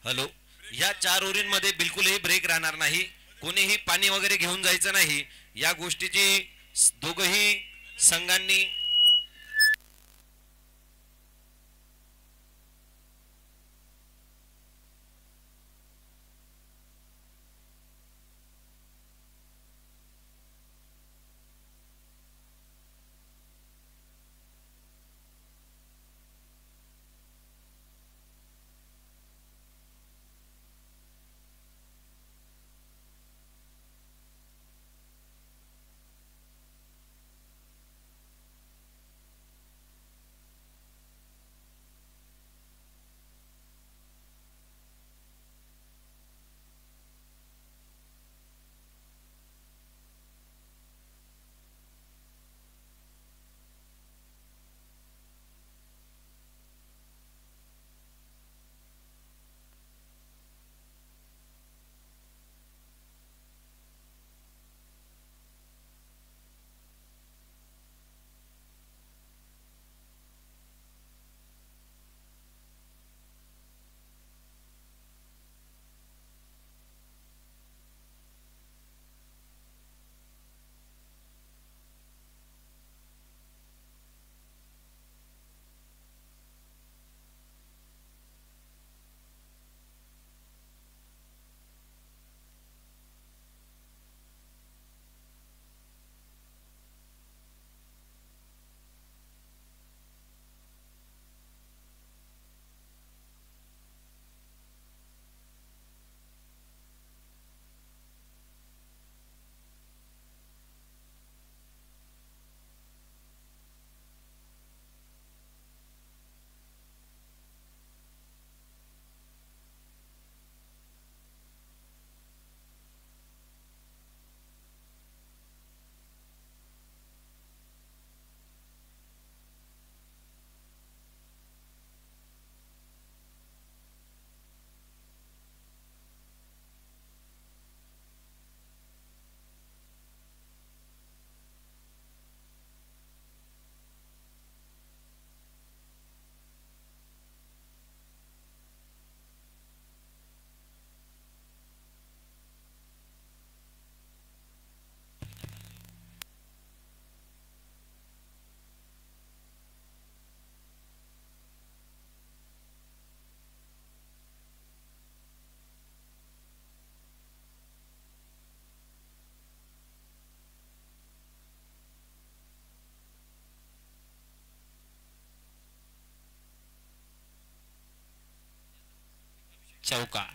Hello. या 4 ओव्हरींमध्ये बिलकुलही break राहणार नाही. कोणीही पाणी वगैरे घेऊन जायचं नाही. या गोष्टीची दोघही संघांनी चौका.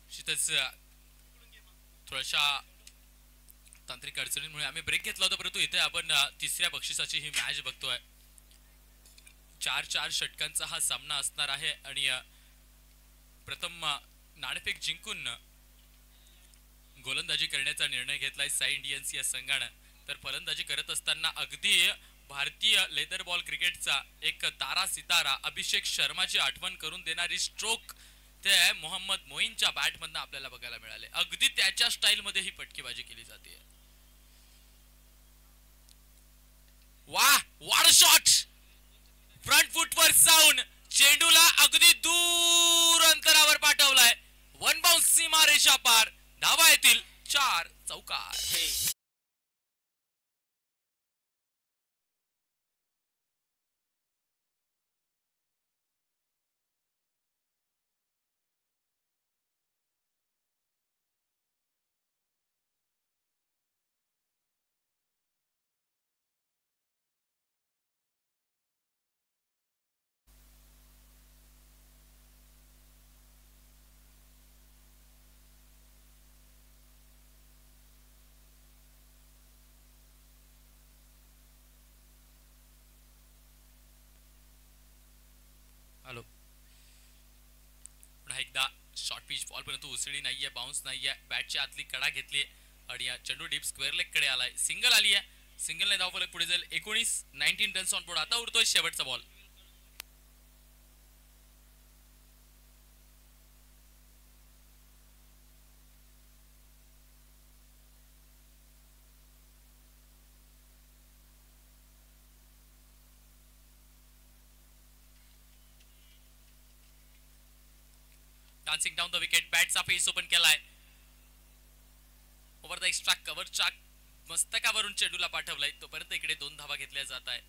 निश्चितच थोड्याशा तांत्रिक अडचणींमुळे आम्ही ब्रेक घेतला होता, परंतु इथे आपण तिसऱ्या बक्षिसाची ही मॅच बघतोय. 4-4 षटकांचा हा सामना असणार आहे आणि प्रथम नाणेफेक जिंकून गोलंदाजी करण्याचा निर्णय घेतलाय साई इंडियन्स या संघानं. तर फलंदाजी करत असताना अगदी भारतीय लेदर बॉल क्रिकेटचा एक तारा सितारा अभिषेक शर्माची आठवण करून देणारी स्ट्रोक ते मोहम्मद मोईनच्या बॅट मधनं आपल्याला बघायला मिळाले. अगदी त्याच्या स्टाईल मध्ये ही फटकेबाजी केली जाते. वाह, व्हाट शॉट! फ्रंट फुटवर जाऊन चेंडूला अगदी दूर अंतरावर पाठवलाय. वन बाउन्स सीमा रेषा पार. धावा येतील 4 चौकार. हॅलो. पुन्हा एकदा शॉर्ट पिच बॉल परंतु उसळी नाहीये, बाउन्स नाहीये, बॅटच्या आतली कडा घेतली आणि या चेंडू डीप स्क्वेअर लेग कडे आलाय. सिंगल आली आहे, सिंगलने धावफलक पुढे जाईल. 19 रन्स ऑन बोर्ड. आता उरतोय शेवटचा ball. Dancing down the wicket, बॅटचा फेस ओपन केलाय. ओव्हर द एक्स्ट्रा कव्हरच्या मस्तकावरून चेंडूला पाठवलाय. तोपर्यंत इकडे 2 धावा घेतल्या जात आहे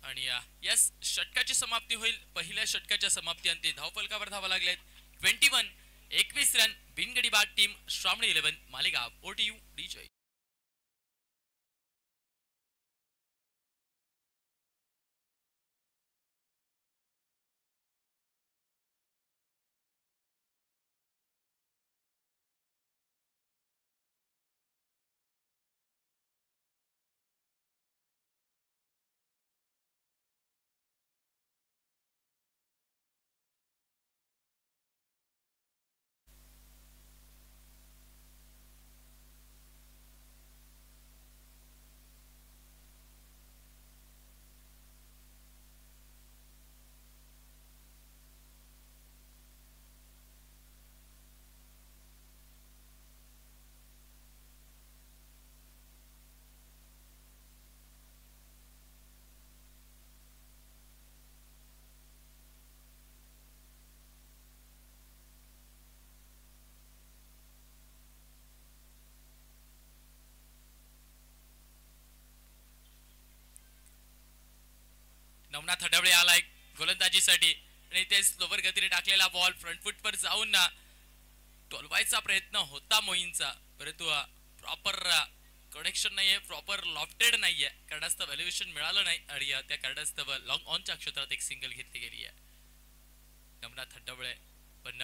आणि यस, षटकाची समाप्ती होईल. पहिल्या षटकाच्या समाप्ती अंती धावफलकावर धावा लागल्यात 21 रन. बिनगडी बाद टीम श्रावणी 11 मालेगाव. ओटीयू डीजय. नवनाथ हडवळे आलाय गोलंदाजीसाठी आणि ते स्लोवर गतीने टाकलेला बॉल फ्रंट फुट वर जाऊन टोलवायचा प्रयत्न होता मोहींचा, परंतु प्रॉपर कनेक्शन नाहीये, प्रॉपर लॉफ्टेड नाहीये, कारणास्तव व्हॅल्युएशन मिळालं नाही आणि त्या कारणास्तव लॉंग ऑनच्या क्षेत्रात एक सिंगल घेतली गेली आहे. नवनाथ हडवळे पण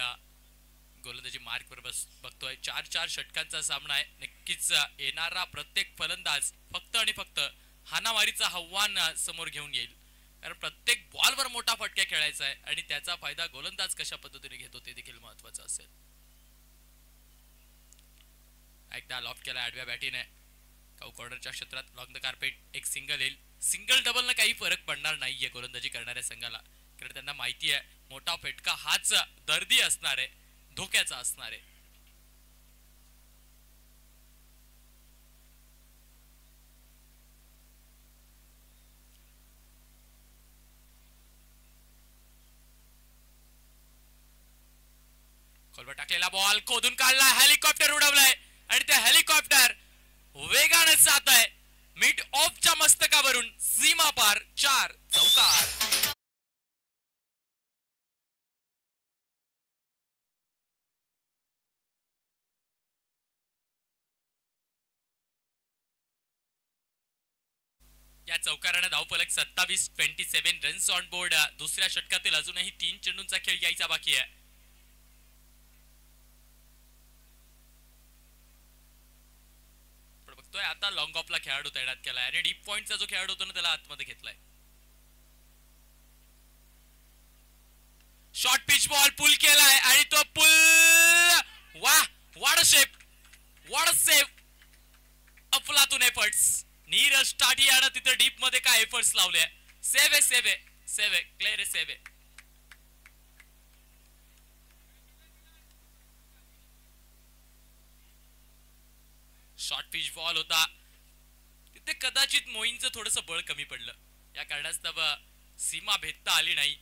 गोलंदाजी मार्क वर बघतोय. 4 षटकांचा सामना आहे. नक्कीच येणारा प्रत्येक फलंदाज फक्त आणि फक्त हाणामारीचा आव्हान समोर घेऊन येईल, कारण प्रत्येक बॉलवर मोठा फटका खेळायचा आहे आणि त्याचा फायदा गोलंदाज कशा पद्धतीने घेतो ते देखील महत्वाचं असेल. एकदा लॉफ केला आडव्या बॅटीने काऊ कॉर्नरच्या क्षेत्रात लॉंग द कार्पेट. एक सिंगल येईल. सिंगल डबल न काही फरक पडणार नाहीये गोलंदाजी करणाऱ्या संघाला, कारण त्यांना माहिती आहे मोठा फटका हाच दर्दी असणार आहे, धोक्याचा असणार आहे. खोलवर टाकलेला बॉल खोदून काढला, हेलिकॉप्टर उडवलाय आणि ते हेलिकॉप्टर वेगाने जात आहे मिड ऑफच्या मस्तकावरून सीमा पार. 4 चौकार. या चौकाराने धावफलक 27 रन्स ऑन बोर्ड. दुसऱ्या षटकातील अजूनही 3 चेंडूंचा खेळ यायचा बाकी आहे. बघतोय आता लॉंग ऑफला खेळाडू तैनात केलाय आणि डीप पॉइंटचा जो खेळाडू होता ना त्याला आतमध्ये घेतलाय. शॉर्ट पिच बॉल पुल केलाय आणि तो पुल वाह, what a shape, what a save. अफलातून एफर्ट्स. नीरज टाटियानं तिथे डीप मध्ये काय एफर्ट्स लावले. सेव आहे, सेव आहे, सेव आहे, क्लिअर आहे, सेव आहे. शॉर्ट पिच बॉल होता तिथे, कदाचित मोईनचं थोडस बळ कमी पडलं, या कारणास्तव सीमा भेदता आली नाही.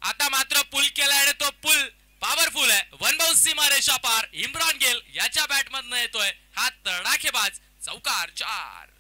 आता मात्र पुल केलाय आणि तो पुल पॉवरफुल आहे. 1 बाउन्स सीमा रेषा पार. इम्रान गेल याच्या बॅटमधनं येतोय हा तडाखेबाज चौकार. 4.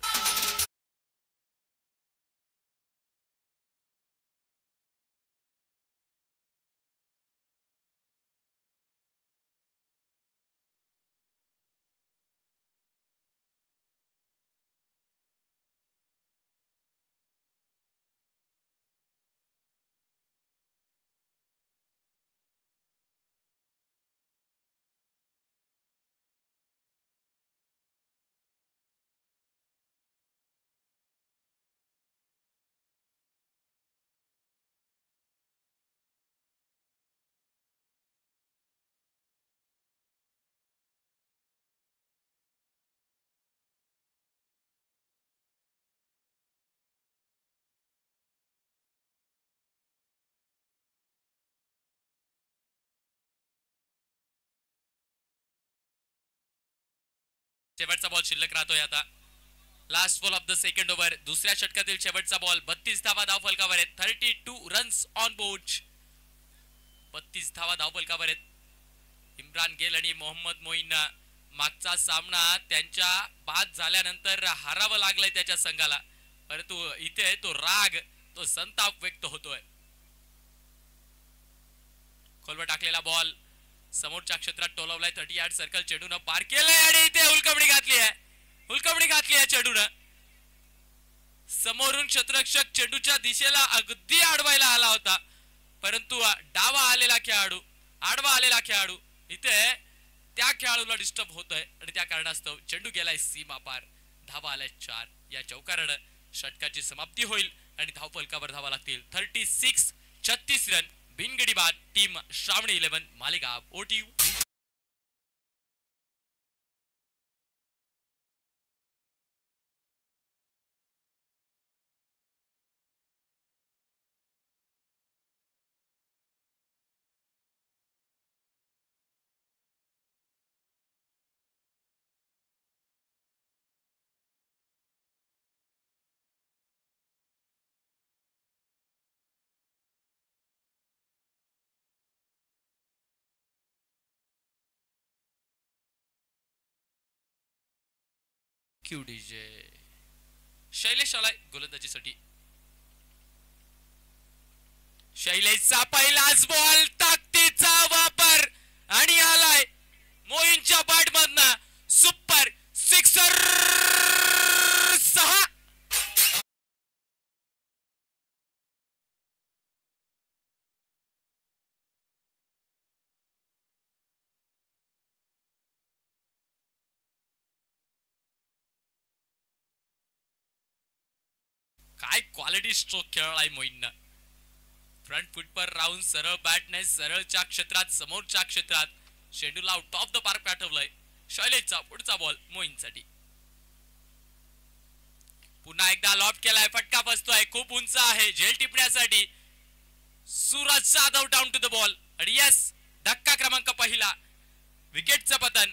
शेवटचा बॉल शिल्लक राहतोय आता. Last ball of the second over, दुसऱ्या षटकातील शेवटचा बॉल. 32 धावा धाव फलकावर आहेत. 32 रन्स ऑन बोर्ड. 32 धावा धाव फलकावर आहेत. इम्रान गेल आणि मोहम्मद मोईन मागचा सामना त्यांच्या बाद झाल्यानंतर हारावं लागलंय त्याच्या संघाला, परंतु इथे तो राग, तो संताप व्यक्त होतोय. खोलवर टाकलेला बॉल समोरच्या क्षेत्रात टोलवलाय. 30 यार्ड सर्कल चेंडून पार केलंय आणि इथे हुलकमणी घातली आहे. हुलकमणी घातली आहे चेंडून. समोरून क्षेत्ररक्षक चेंडूच्या दिशेला अगदी अडवायला आला होता, परंतु डावा आलेला खेळाडू, आडवा आलेला खेळाडू इथे त्या खेळाडूला डिस्टर्ब होतोय आणि त्या कारणास्तव चेंडू गेलाय सीमा पार. धावा आल्या 4. या चौकारानं षटकाची समाप्ती होईल आणि धावफलकावर धावा लागतील. 36 रन. बिनगडी बाद. Team Shravani 11 Malegaon. OTU. Q DJ. Shailesh आलाय गोलंदाजीसाठी. शैलेशचा पहिलाच बॉल, ताकदीचा वापर आणि आलाय मोईनच्या बॅट मधनं सुपर सिक्सर. 6. काय क्वालिटी स्ट्रोक खेळलाय मोईननं. फ्रंट फुट पर राहून सरळ बॅटने सरळच्या क्षेत्रात, समोरच्या क्षेत्रात चेंडूला आउट ऑफ द पार्क पाठवलंय. शैलेशचा पुढचा बॉल मोईनसाठी. पुन्हा एकदा लॉफ्ट केलाय. फटका बसतोय, खूप उंच आहे झेल टिपण्यासाठी. Suraj Jadhav down to the ball आणि यस, धक्का क्रमांक पहिला, विकेटचं पतन.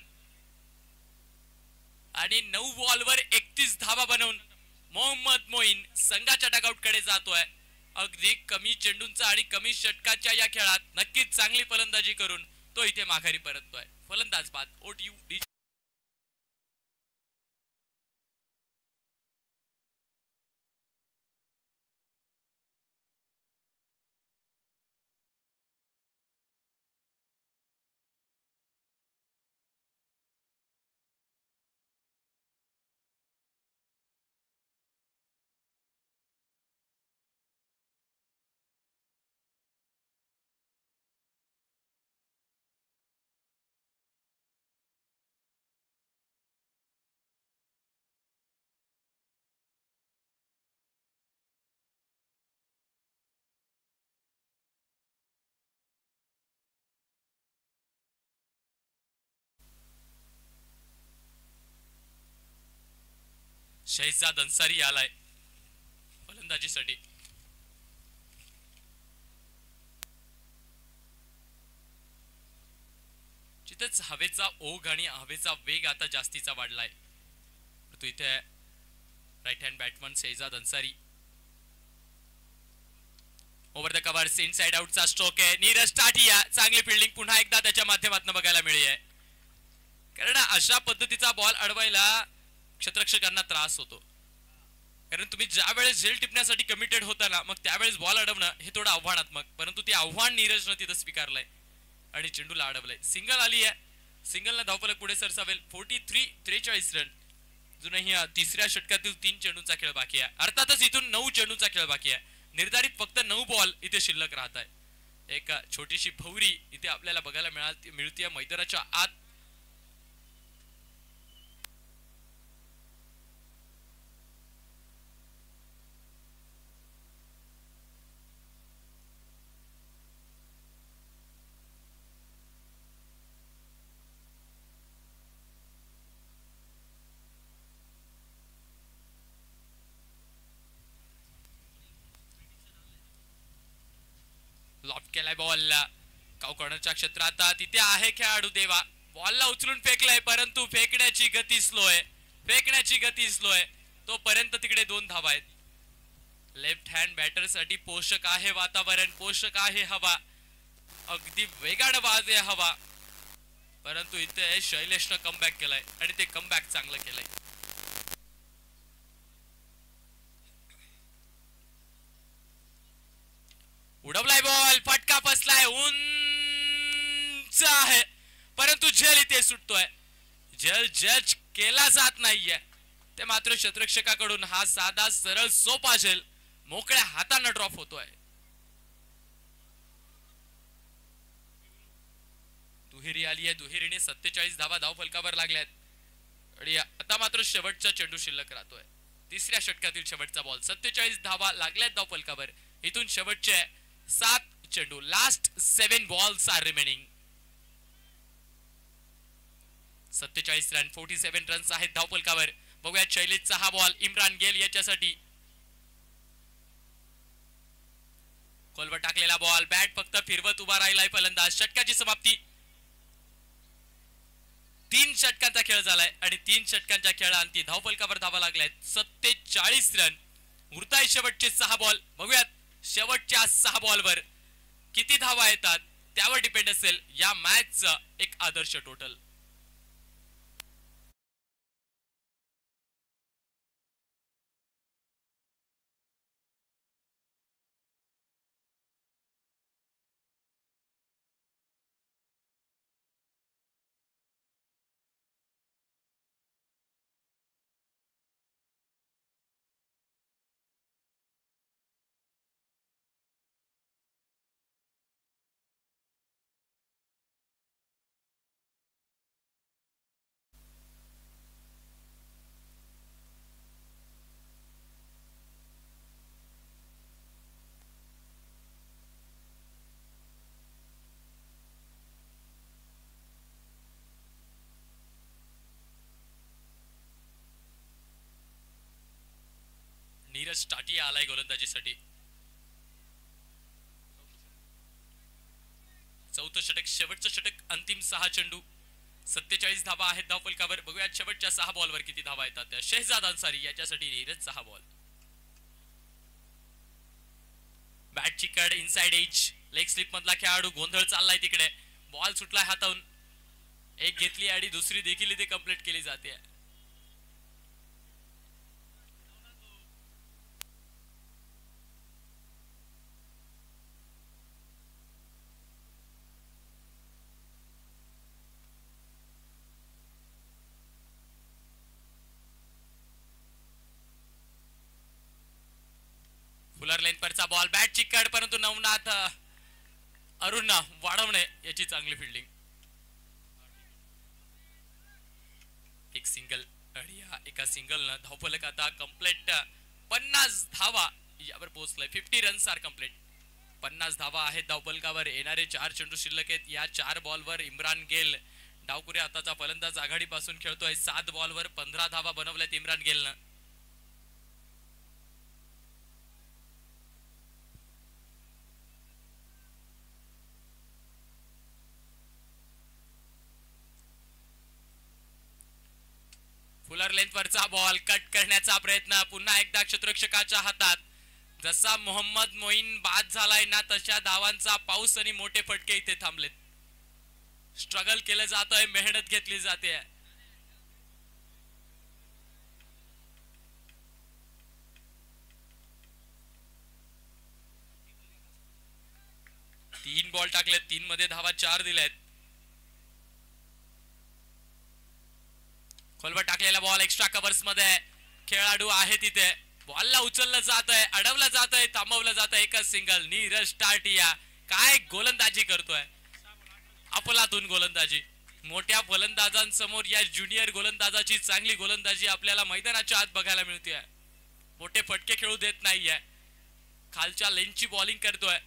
आणि 9 बॉलवर 31 धावा बनवून मोहम्मद मोईन संघाच्या डगआउट कडे जातोय. अगदी कमी चेंडूंचा आणि कमी षटकाच्या या खेळात नक्कीच चांगली फलंदाजी करून तो इथे माघारी परततोय. फलंदाज बाद. ओटीयू. शहजाद अन्सारी आलाय फलंदाजीसाठी. जिथेच हवेचा ओघ आणि हवेचा वेग आता जास्तीचा वाढलाय, तो इथे right hand batsman Shahzad Ansari. Over the covers inside आउटचा स्ट्रोक आहे. नीरज टाटिया चांगली फिल्डिंग पुन्हा एकदा त्याच्या माध्यमातून बघायला मिळली आहे, कारण अशा पद्धतीचा बॉल अडवायला क्षेत्ररक्षकांना त्रास होतो. कारण तुम्ही ज्या वेळेस झेल टिपण्यासाठी कमिटेड होता ना, मग त्यावेळेस बॉल अडवणं हे थोडं आव्हानात्मक, परंतु ते आव्हान नीरजनं तिथं स्वीकारलंय आणि चेंडूला अडवलंय. सिंगल आली आहे. सिंगलनं धावफलक पुढे सरसावेल. 43 रन. अजूनही तिसऱ्या षटकातील 3 चेंडूंचा खेळ बाकी आहे. अर्थातच इथून 9 चेंडूंचा खेळ बाकी आहे. निर्धारित फक्त 9 बॉल इथे शिल्लक राहत आहे. एक छोटीशी भवरी इथे आपल्याला बघायला मिळते मैदानाच्या आत. लॉफ्ट केलाय बॉल काउ कॉर्नरच्या क्षेत्रात. तिथे आहे खेळाडू देवा. बॉलला उचलून फेकलाय, परंतु फेकण्याची गती स्लो आहे, फेकण्याची गती स्लो आहे. तोपर्यंत तिकडे 2 धावा आहेत. लेफ्ट हँड बॅटर साठी पोषक आहे वातावरण, पोषक आहे हवा, अगदी वेगाने वाजते हवा. परंतु इथे शैलेशनं कमबॅक केलाय आणि ते कमबॅक चांगलं केलंय. उडवलाय बॉल, फटका बसलाय, उंच आहे, परंतु झेल इथे सुटतोय. झेल जज केला जात नाहीये, ते मात्र शतरक्षकाकडून हा साधा सरळ सोपा झेल मोकळ्या हाताने ड्रॉप होतोय. दुहेरी आली आहे, दुहेरीने 47 धावा धावफलकावर लागल्यात आणि आता मात्र शेवटचा चेंडू शिल्लक राहतोय. तिसऱ्या षटकातील शेवटचा बॉल, 47 धावा लागल्यात धावफलकावर. इथून शेवटचे 7 चेंडू, last 7 balls are remaining. 47 run, 47 runs आहेत धावफलकावर. बघूया शैलेशचा हा बॉल इम्रान गेल याच्यासाठी. खोलवर टाकलेला बॉल, बॅट फक्त फिरवत उभा राहिलाय फलंदाज. षटकाची समाप्ती. 3 षटकांचा खेळ झालाय आणि 3 षटकांच्या खेळांती धावफलकावर धावा लागल्यात 47 रन. उरताय शेवटचे 6 बॉल. बघूयात शेवटच्या 6 बॉलवर किती धावा येतात त्यावर डिपेंड असेल या मॅचचं एक आदर्श टोटल. नीरज टाटिया आलाय गोलंदाजीसाठी. चौथं षटक, शेवटचं षटक, अंतिम 6 चेंडू, 47 धावा आहेत धावफलकावर. बघूया शेवटच्या 6 बॉलवर किती धावा येतात. शेहजाद अन्सारी याच्यासाठी नीरजचा हा बॉल. बॅटची कड, इनसाइड एज, लेग स्लिप मधला खेळाडू, गोंधळ चाललाय तिकडे. बॉल सुटलाय हातावून, एक घेतली आणि दुसरी देखील इथे कंप्लीट केली जाते. फुलर लेन परचा बॉल, बॅट चिकट, परंतु नवनाथ अरुण वाढवणे याची चांगली फिल्डिंग. एक सिंगल आणि या एका सिंगल न धावफलक आता कंप्लीट 50 धावा यावर पोहोचलाय. 50 रन्स आर कंप्लीट. 50 धावा आहेत धावफलकावर. येणारे 4 चेंडू शिल्लक आहेत. या 4 बॉलवर इम्रान गेल डावकुरे आताचा फलंदाज आघाडीपासून खेळतोय. 7 बॉलवर 15 धावा बनवल्यात इम्रान गेलनं. फुलर लेंथ वरचा बॉल कट करण्याचा प्रयत्न पुन्हा एकदा क्षेत्ररक्षकाच्या हातात. जसा मोहम्मद मोईन बाद झालाय ना तशा धावांचा पाऊस आणि मोठे फटके इथे थांबलेत. स्ट्रगल केलं जातंय, मेहनत घेतली जाते. तीन बॉल टाकलेत, 3 मध्ये धावा 4 दिल्यात. खोलवर टाकलेला बॉल एक्स्ट्रा कव्हर्स मध्ये खेळाडू आहे तिथे. बॉलला उचललं जात आहे, अडवलं जात आहे, थांबवलं जात आहे. एकच सिंगल. नीरज टाटिया काय गोलंदाजी करतोय, अफलातून गोलंदाजी. मोठ्या फलंदाजांसमोर या ज्युनियर गोलंदाजाची चांगली गोलंदाजी आपल्याला मैदानाच्या आत बघायला मिळते. मोठे फटके खेळू देत नाहीये, खालच्या लेनची बॉलिंग करतोय.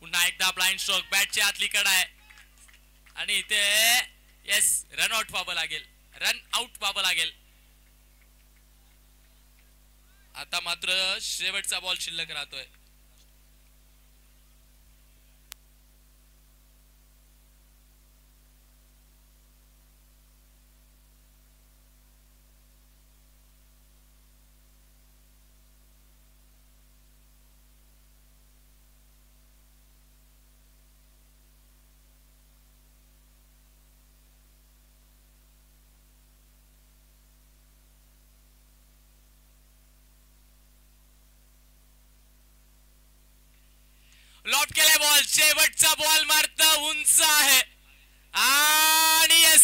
पुन्हा एकदा ब्लाइंड स्ट्रोक, बॅटच्या आतली कडा आहे आणि इथे येस रन आउट व्हावं लागेल, रन आउट व्हावं लागेल. आता मात्र शेवटचा बॉल शिल्लक राहतोय. लॉब केलाय बॉल, शेवटचा बॉल मारत उंच आहे आणि यस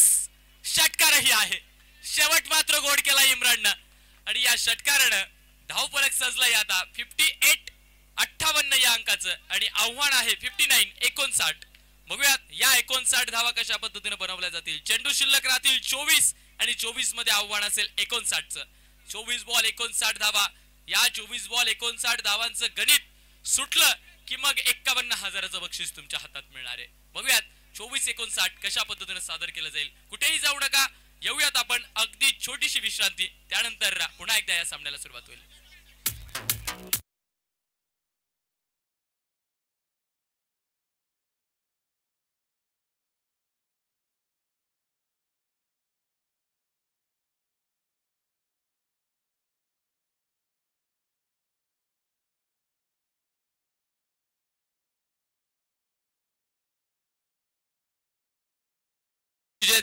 षटकारही आहे. शेवट मात्र गोड केला इम्राननं आणि या षटकारानं धावफलक सजलाय आता 58 या अंकाचं आणि आव्हान आहे 59. बघूयात या 59 धावा कशा पद्धतीने बनवल्या जातील. चेंडू शिल्लक राहतील 24 आणि 24 मध्ये आव्हान असेल 59चं. 24 बॉल 59 धावा. या 24 बॉल 59 धावांचं गणित सुटलं की मग 51,000चं बक्षीस तुमच्या हातात मिळणार आहे. बघूयात 24-59 कशा पद्धतीने सादर केलं जाईल. कुठेही जाऊ नका, येऊयात आपण अगदी छोटीशी विश्रांती, त्यानंतर पुन्हा एकदा या सामन्याला सुरुवात होईल.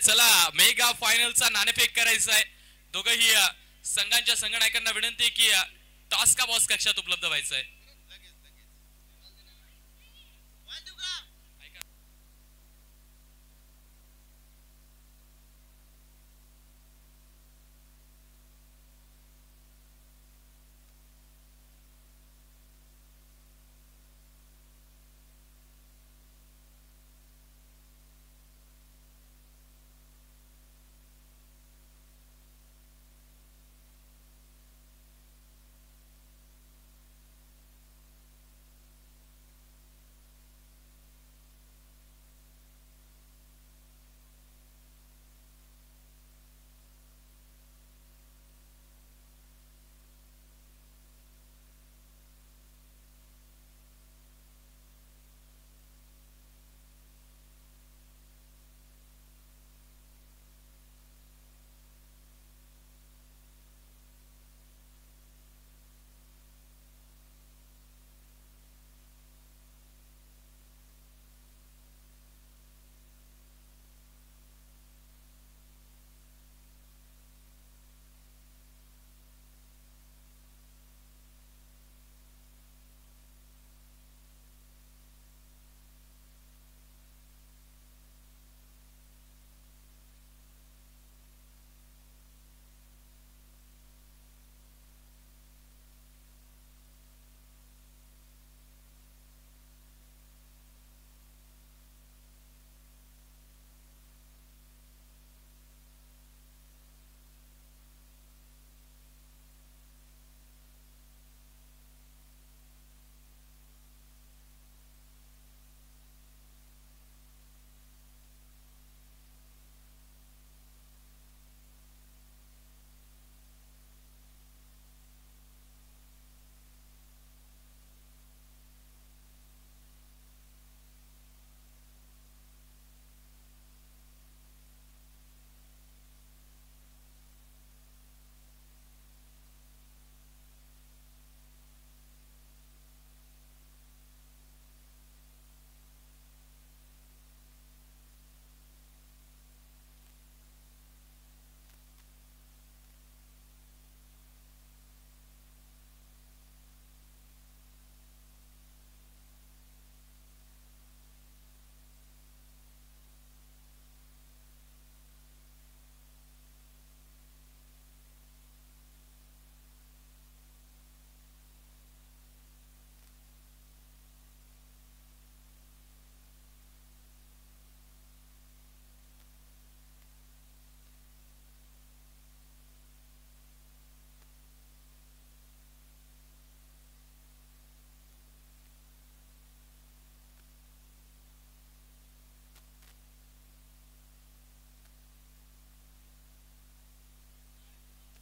चला मेगा फायनलचा नाणेफेक करायचा आहे. दोघही संघांच्या संघनायकांना विनंती की टॉस का बॉस कक्षात उपलब्ध व्हायचं आहे.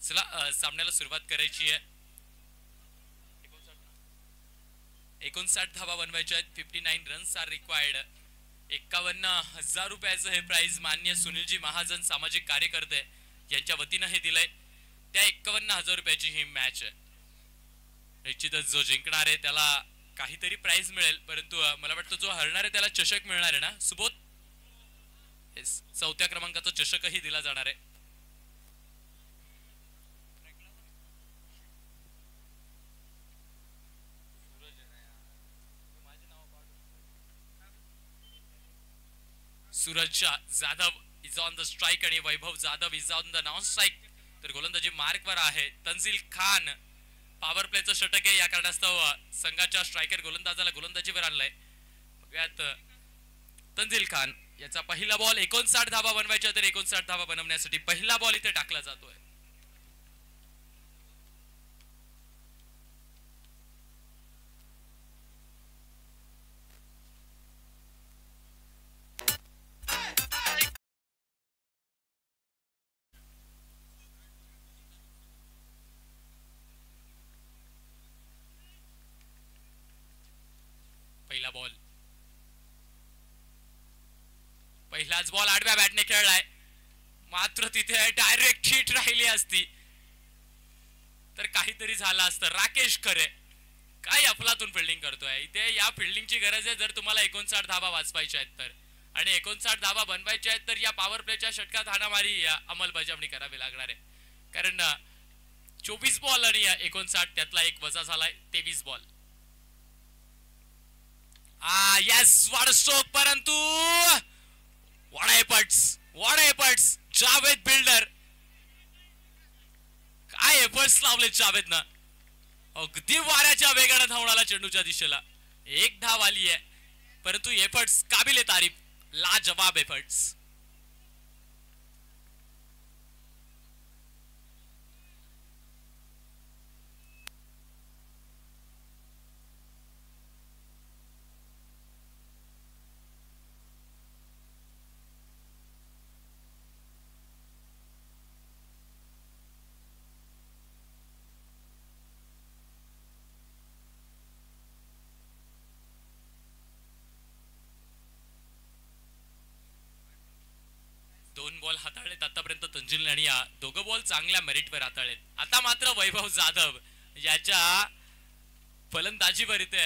चला सामन्याला सुरुवात करायची आहे. 59 धावा बनवायच्या आहेत. 59 रन्स आर रिक्वायर्ड. 51,000 रुपयाचं हे प्राइज मान्य सुनीलजी महाजन सामाजिक कार्यकर्ते यांच्या वतीनं हे दिलंय. त्या 51,000 रुपयाची ही मॅच आहे. निश्चितच जो जिंकणार आहे त्याला काहीतरी प्राइज मिळेल, परंतु मला वाटतं जो हरणार आहे त्याला चषक मिळणार आहे ना सुबोध. चौथ्या क्रमांकाचा चषकही दिला जाणार आहे. Suraj Jadhav is on the strike आणि Vaibhav Jadhav is on the non strike. तर गोलंदाजी मार्कवर आहे. तंजील खान पॉवर प्लेचं षटक आहे, या कारणास्तव संघाच्या स्ट्रायकर गोलंदाजाला गोलंदाजीवर आणलंय. बघूयात तंजील खान याचा पहिला बॉल. 59 धावा बनवायच्या, तर 59 धावा बनवण्यासाठी पहिला बॉल इथे टाकला जातोय. पहिला बॉल, पहिलाच बॉल आडव्या बॅटने खेळलाय, मात्र तिथे डायरेक्ट हिट राहिली असती तर काहीतरी झालं असतं. राकेश खरे काय अफलातून फिल्डिंग करतोय इथे. या फिल्डिंगची गरज आहे जर तुम्हाला 59 धावा वाचवायच्या आहेत तर, आणि 59 धावा बनवायच्या आहेत तर या पॉवर प्लेच्या षटकात हाणामारी अंमलबजावणी करावी लागणार आहे. कारण 24 बॉल आणि 59 त्यातला एक वजा झालाय 23 ball. Yes what a stroke, परंतु व्हाट एफर्ट्स जावेद बिल्डर, काय एफर्ट्स लावले जावेद ना. अगदी वाऱ्याच्या वेगाने धावणारा चेंडूच्या दिशेला एक धाव आली आहे, परंतु एफर्ट्स काबिले तारीफ, लाजवाब एफर्ट्स. दोन बॉल हाताळलेत आतापर्यंत तंजील आणि दोघं बॉल चांगल्या मेरिटवर हाताळलेत. आता मात्र वैभव जाधव याच्या फलंदाजीवर इथे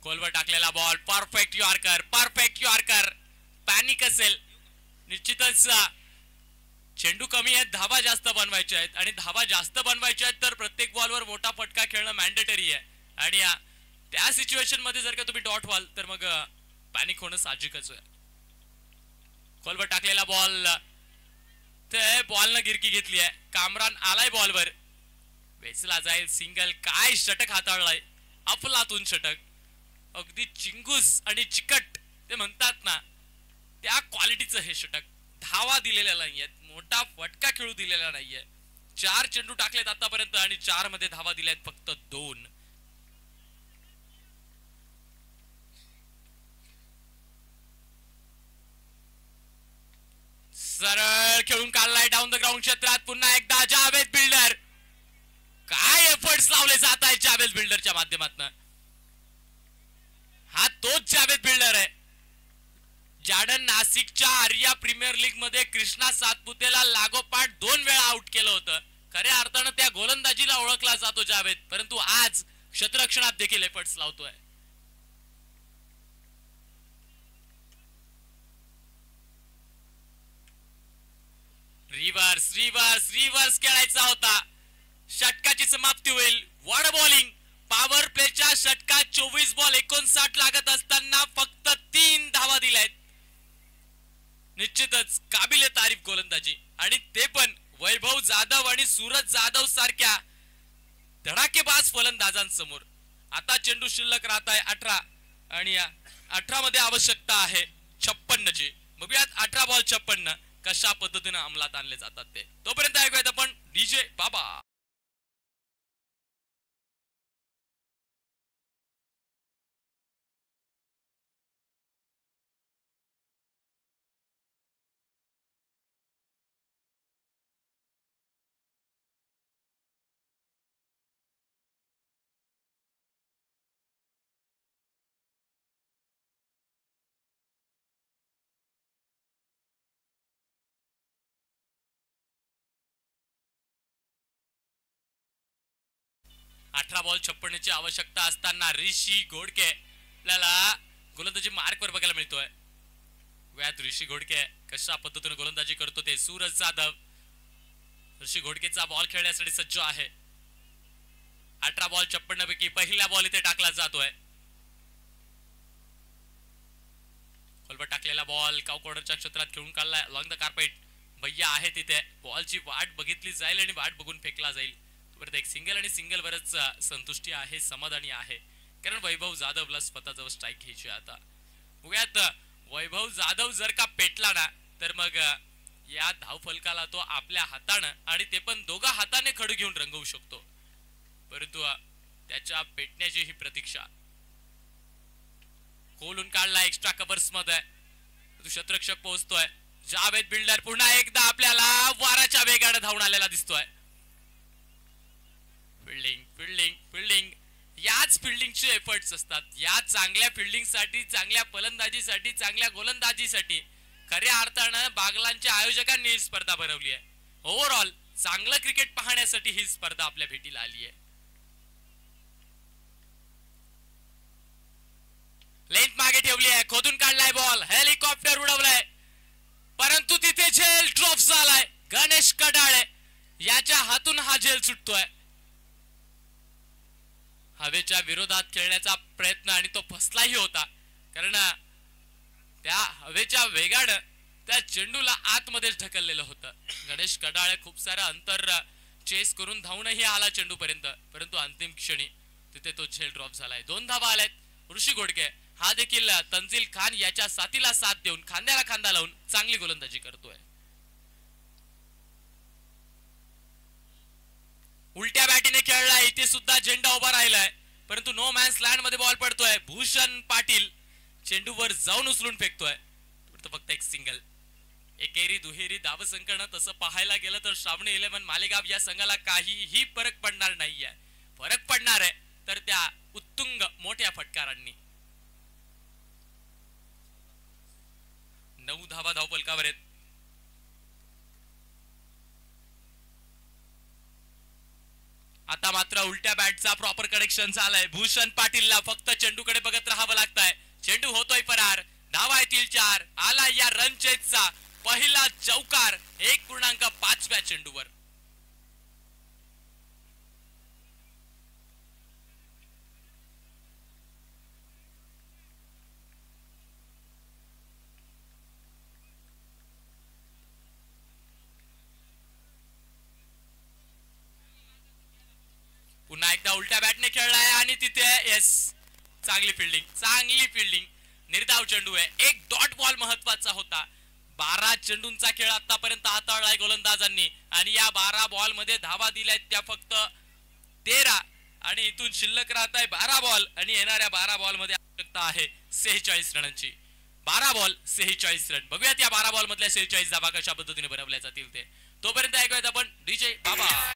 खोलवर टाकलेला बॉल, परफेक्ट यॉर्कर. पॅनिक असेल निश्चितच. चेंडू कमी आहेत, धावा जास्त बनवायच्या आहेत, आणि धावा जास्त बनवायच्या आहेत तर प्रत्येक बॉलवर मोठा फटका खेळणं मॅन्डेटरी आहे. आणि त्या सिच्युएशन मध्ये जर का तुम्ही डॉट व्हाल तर मग पॅनिक होणं साहजिकच आहे. खोलवर टाकलेला बॉल, ते बॉलनं गिरकी घेतली आहे. कामरान आलाय बॉलवर, वेचला जाईल सिंगल. काय षटक हाताळलाय, अफलातून षटक, अगदी चिंगूस आणि चिकट ते म्हणतात ना त्या क्वालिटीचं हे षटक. धावा दिलेल्या नाहीयेत, मोठा फटका खेळू दिलेला नाहीये. 4 चेंडू टाकलेत आतापर्यंत आणि 4 मध्ये धावा दिल्यात फक्त 2. सरळ खेळून काढलाय डाऊन द ग्राउंड क्षेत्रात. पुन्हा एकदा जावेद बिल्डर, काय एफर्ट्स लावले जात आहेत जावेद बिल्डरच्या माध्यमातून. हा तोच जावेद बिल्डर आहे ज्यानं नाशिकच्या आर्या प्रीमियर लीग मध्ये कृष्णा सातपुतेला लागोपाठ 2 वेळा आउट केलं होतं. खऱ्या अर्थानं त्या गोलंदाजीला ओळखला जातो जावेद, परंतु आज क्षेत्ररक्षणात देखील एफर्ट्स लावतोय. रिव्हर्स खेळायचा होता. षटकाची समाप्ती होईल. वॉड बॉलिंग पॉवर प्लेच्या षटकात 24 बॉल 59 लागत असताना फक्त 3 धावा दिल्यात. निश्चितच काबिले तारीफ गोलंदाजी, आणि ते पण वैभव जाधव आणि सूरज जाधव सारख्या धडाकेबाज फलंदाजांसमोर. आता चेंडू शिल्लक राहत आहे 18, आणि 18 मध्ये आवश्यकता आहे 56 ची. बघूयात 18 बॉल 56 कशा पद्धतीने अंमलात आणले जातात ते. तोपर्यंत ऐकूयात आपण डीजे बाबा. अठरा बॉल 56 ची आवश्यकता असताना ऋषी घोडके आपल्याला गोलंदाजी मार्कवर बघायला मिळतोय. व्यात ऋषी घोडके कशा पद्धतीने गोलंदाजी करतो ते. सूरज जाधव ऋषी घोडकेचा बॉल खेळण्यासाठी सज्ज आहे. 18 बॉल 56 पैकी पहिला बॉल इथे टाकला जातोय. खोलवर टाकलेला बॉल काउ कॉर्नरच्या क्षेत्रात खेळून काढलाय अलॉंग द कार्पेट. भैया आहे तिथे, बॉलची वाट बघितली जाईल आणि वाट बघून फेकला जाईल. परत एक सिंगल आणि सिंगल वरच संतुष्टी आहे, समाधानी आहे, कारण वैभव जाधवला स्वतःजवळ स्ट्राईक घ्यायची. आता बघूयात वैभव जाधव जर का पेटला ना तर मग या धावफलकाला तो आपल्या हाताने आणि ते पण दोघा हाताने खडू घेऊन रंगवू शकतो. परंतु त्याच्या पेटण्याची ही प्रतीक्षा. खोलून काढला एक्स्ट्रा कव्हर्स मध्ये, शतरक्षक पोहोचतोय. जावेद बिल्डर पुन्हा एकदा आपल्याला वाराच्या वेगाने धावून आलेला दिसतोय. फिल्डिंग फिल्डिंग फिल्डिंग, याच फिल्डिंगचे एफर्ट्स असतात. या चांगल्या फिल्डिंगसाठी, चांगल्या फलंदाजीसाठी, चांगल्या गोलंदाजीसाठी खऱ्या अर्थानं बागलांच्या आयोजकांनी ही स्पर्धा भरवली आहे. ओव्हरऑल चांगलं क्रिकेट पाहण्यासाठी ही स्पर्धा आपल्या भेटीला आली आहे. लेंथ मागे ठेवली आहे, खोदून काढलाय बॉल, हेलिकॉप्टर उडवलाय, परंतु तिथे झेल ड्रॉप झालाय. गणेश कडाळे याच्या हातून हा झेल सुटतोय. हवेच्या विरोधात खेळण्याचा प्रयत्न आणि तो फसलाही होता, कारण त्या हवेच्या वेगानं त्या चेंडूला आतमध्येच ढकललेलं होतं. गणेश कडाळे खूप सारं अंतर चेस करून धावूनही आला चेंडू पर्यंत, परंतु अंतिम क्षणी तिथे तो झेल ड्रॉप झालाय. 2 धावा आल्यात. ऋषी घोडके हा देखील तंजील खान याच्या साथीला साथ देऊन खांद्याला खांदा लावून चांगली गोलंदाजी करतोय. उलट्या बॅटीने खेळलाय, इथे सुद्धा झेंडा उभा राहिलाय, परंतु नो मॅन्स लँड मध्ये बॉल पडतोय. भूषण पाटील चेंडूवर जाऊन उचलून फेकतोय. फक्त एक सिंगल. एकेरी दुहेरी धाव संकलन तसं पाहायला गेलं तर श्रावणी 11 मालेगाव या संघाला काहीही फरक पडणार नाहीये. फरक पडणार आहे तर त्या उत्तुंग मोठ्या फटकारांनी. 9 धावा धावफलकावर आहेत. आता मात्र उलट्या बॅटचा प्रॉपर कनेक्शन झालाय. भूषण पाटीलला फक्त चेंडूकडे बघत राहावं लागतंय. चेंडू होतोय फरार. धावा येतील 4. आला या रनचेजचा पहिला चौकार 1.5व्या चेंडूवर. पुन्हा एकदा उलट्या बॅटने खेळलाय आणि तिथे येस, चांगली फिल्डिंग, चांगली फिल्डिंग. निर्धाव चेंडू आहे. एक डॉट बॉल महत्वाचा होता. 12 चेंडूंचा खेळ आतापर्यंत हाताळलाय गोलंदाजांनी आणि या 12 बॉल मध्ये धावा दिल्यात त्या फक्त 13 आणि इथून शिल्लक राहत आहे 12 बॉल आणि येणाऱ्या 12 बॉल मध्ये आवश्यकता आहे 46 रनांची. 12 बॉल 46 रन. बघूयात या 12 बॉल मधल्या 46 धावा कशा पद्धतीने भरवल्या जातील ते. तोपर्यंत ऐकूयात आपण डीजे बाबा.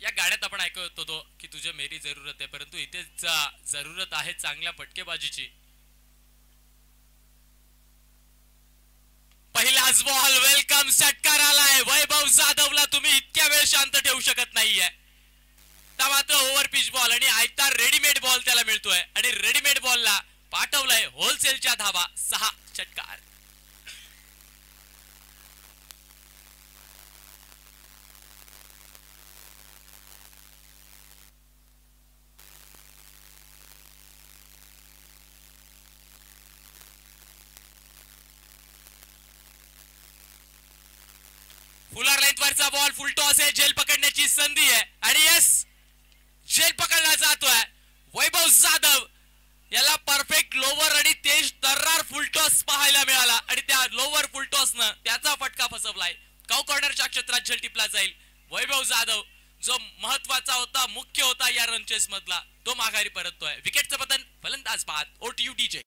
या गाण्यात आपण ऐकत होतो की तुझे मेरी जरूरत आहे, परंतु इथे जरूरत आहे चांगल्या फटकेबाजीची. पहिलाच बॉल, वेलकम षटकार आलाय. वैभव जाधवला तुम्ही इतक्या वेळ शांत ठेवू शकत नाहीये. मात्र ओव्हर पिच बॉल आणि आयता रेडीमेड बॉल त्याला मिळतोय आणि रेडीमेड बॉलला पाठवलाय होलसेलच्या धावा. 6 षटकार. फुलर लेंथ वरचा बॉल, फुल टॉस आहे. झेल पकडण्याची संधी आहे आणि यस, झेल पकडला जातोय. वैभव जाधव याला परफेक्ट लोवर आणि तेज तर्रार फुल टॉस पाहायला मिळाला आणि त्या लोवर फुल टॉस न त्याचा फटका फसवलाय. काउ कॉर्नरच्या क्षेत्रात झेल टिपला जाईल. वैभव जाधव जो महत्वाचा होता, मुख्य होता या रनचेस मधला, तो माघारी परततोय. विकेटचं पतन फलंदाज बाद. ओटीयू डीजे.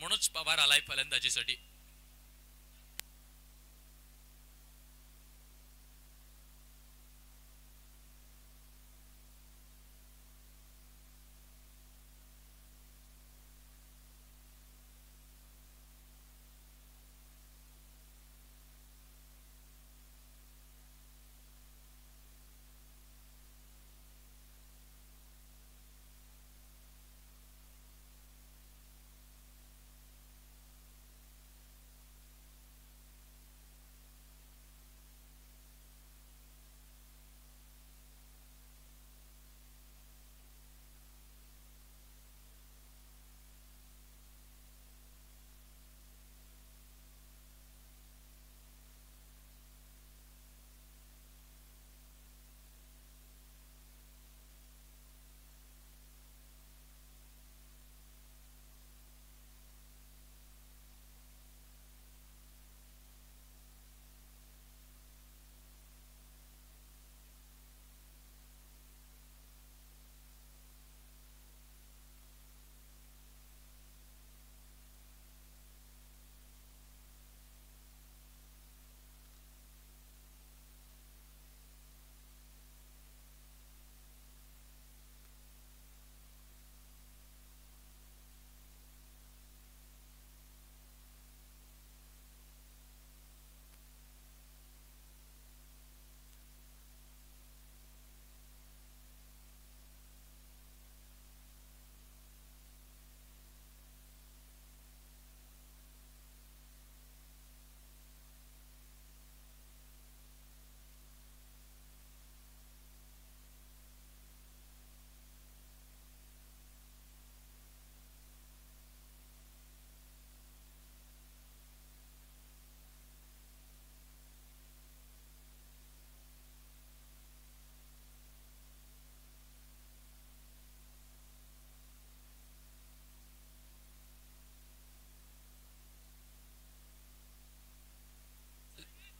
मनोज पवार आलाय फलंदाजीसाठी.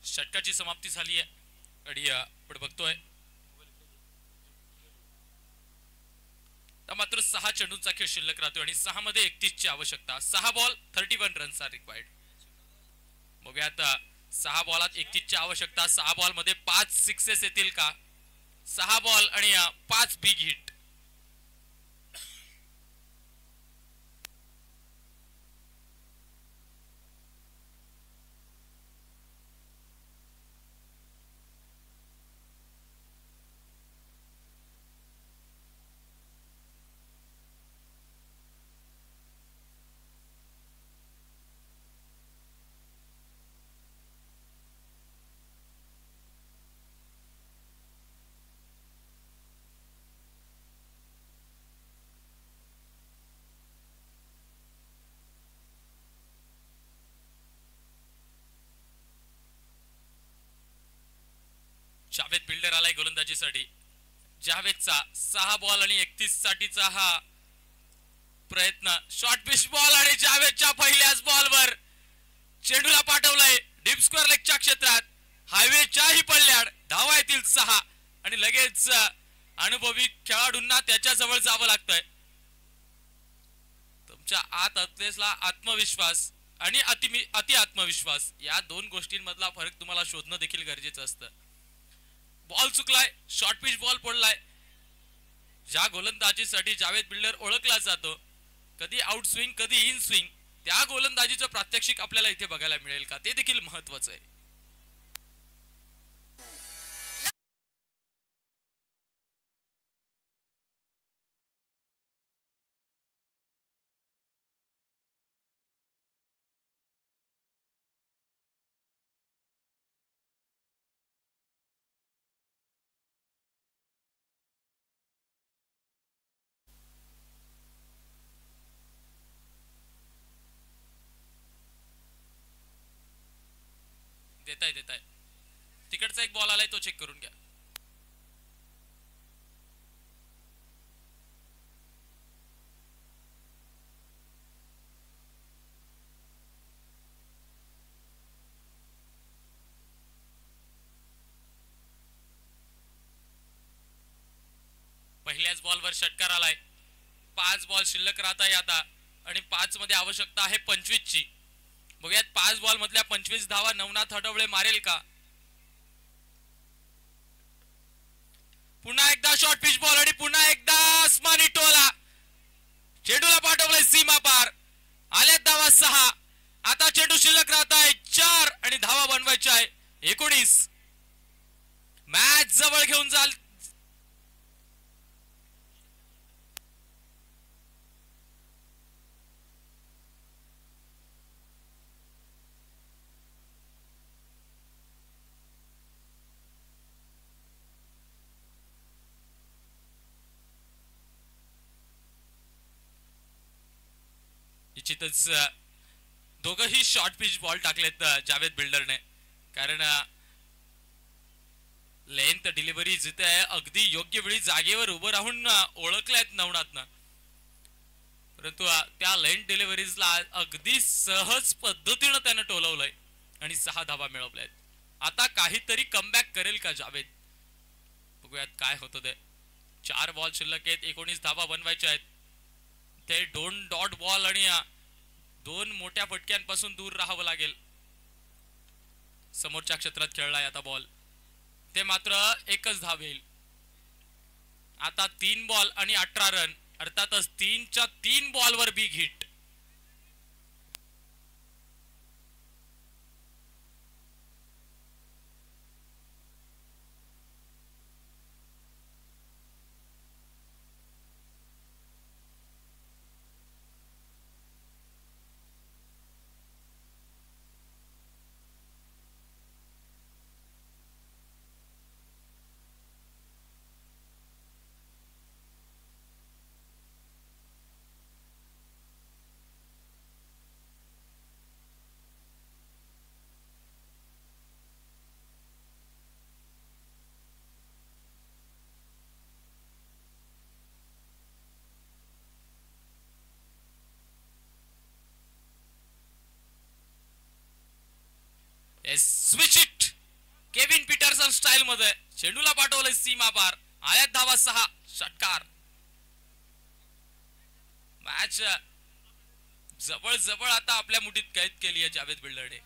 षटकाची समाप्ती झाली आहे आणि आपण बघतोय मात्र 6 चेंडूंचा खेळ शिल्लक राहतो आणि 6 मध्ये 31 ची आवश्यकता. 6 बॉल 31 रन्स आर रिक्वायर्ड. बघूयात 6 बॉलात 31 ची आवश्यकता. 6 बॉल मध्ये 5 सिक्सेस येतील का? 6 बॉल आणि 5 बिग हिट. जावेद बिल्डर आलाय गोलंदाजीसाठी. जावेदचा 6 बॉल आणि 31 साठीचा हा प्रयत्न. शॉर्ट पिच बॉल आणि जावेदच्या पहिल्याच बॉलवर चेंडूला पाठवलाय डीप स्क्वेअर लेगच्या क्षेत्रात. हायवेच्याही पल्ल्याड धावा येतील 6 आणि लगेच अनुभवी खेळाडूंना त्याच्या जवळ जावं लागतंय. तुमच्या आत असलेला आत्मविश्वास आणि अति आत्मविश्वास या दोन गोष्टींमधला फरक तुम्हाला शोधणं देखील गरजेचं असतं. बॉल चुकलाय, शॉर्ट पिच बॉल पडलाय. ज्या गोलंदाजीसाठी जावेद बिल्डर ओळखला जातो, कधी आउट स्विंग कधी इन स्विंग, त्या गोलंदाजीचं प्रात्यक्षिक आपल्याला इथे बघायला मिळेल का ते देखील महत्वाचं आहे. देताय तिकडचा एक बॉल आलाय तो चेक करून घ्या. पहिल्याच बॉलवर षटकार आलाय. 5 बॉल शिल्लक राहत आहे आता. आणि 5 मध्ये आवश्यकता आहे 25 ची. बघूयात 5 बॉल मधल्या 25 धावा नवनाथ हटवळे मारेल का. पुन्हा एकदा शॉर्ट पिच बॉल आणि पुन्हा एकदा आसमानी टोला. चेंडूला पाठवलंय सीमा पार. आल्यात धावा 6. आता चेंडू शिल्लक राहत आहे 4 आणि धावा बनवायच्या आहे 19. मॅच जवळ घेऊन जाल. निश्चितच दोघंही शॉर्ट पिच बॉल टाकलेत जावेद बिल्डरने. कारण लेंथ डिलिव्हरी जिथे आहे अगदी योग्य वेळी जागेवर उभं राहून ओळखल्यात नवनाथनं. परंतु त्या लेंथ डिलिव्हरीजला अगदी सहज पद्धतीनं त्यानं टोलवलंय आणि 6 धावा मिळवल्यात. आता काहीतरी कमबॅक करेल का जावेद. बघूयात काय होतं ते. 4 बॉल शिल्लक आहेत. 19 धावा बनवायच्या आहेत. ते 2 डॉट बॉल आणि 2 मोठ्या फटक्यांपासून दूर राहावं लागेल. समोरच्या क्षेत्रात खेळलाय आता बॉल. ते मात्र एकच धाव येईल. आता 3 बॉल आणि 18 रन. अर्थातच 3च्या 3 बॉलवर big hit. Switch it. Kevin Pietersen style मध्ये चेंडूला पाठवलंय सीमा पार. आयात धावा 6. षटकार. मॅच जवळ जवळ आता आपल्या मुठीत कैद केली आहे जावेद बिल्डरने.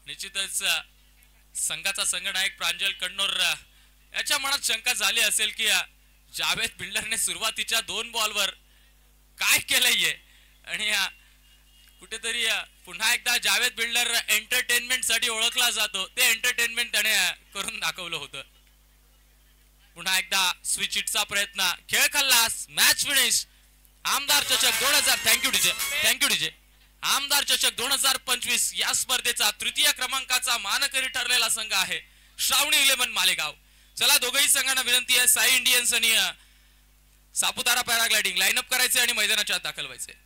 निश्चितच संघाचा संघनायक प्रांजल कन्नोर याच्या मनात शंका झाली असेल की जावेद बिल्डरने सुरुवातीच्या 2 बॉलवर काय केलंय आणि कुठेतरी पुन्हा एकदा जावेद बिल्डर एंटरटेनमेंट साठी ओळखला जातो. ते एंटरटेनमेंट त्याने करून दाखवलं होतं. पुन्हा एकदा स्विच इटचा प्रयत्न. खेळ खल्लास. Match finish. आमदार चषक 2000. Thank you DJ. आमदार चषक 2025 या स्पर्धेचा 3य क्रमांकाचा मानकरी ठरलेला संघ आहे श्रावणी 11 मालेगाव. चला दोघही संघांना विनंती आहे साई इंडियन्स आणि सापुतारा पॅराग्लायडिंग लाईनअप करायचे आणि मैदानाच्या आत दाखल व्हायचे.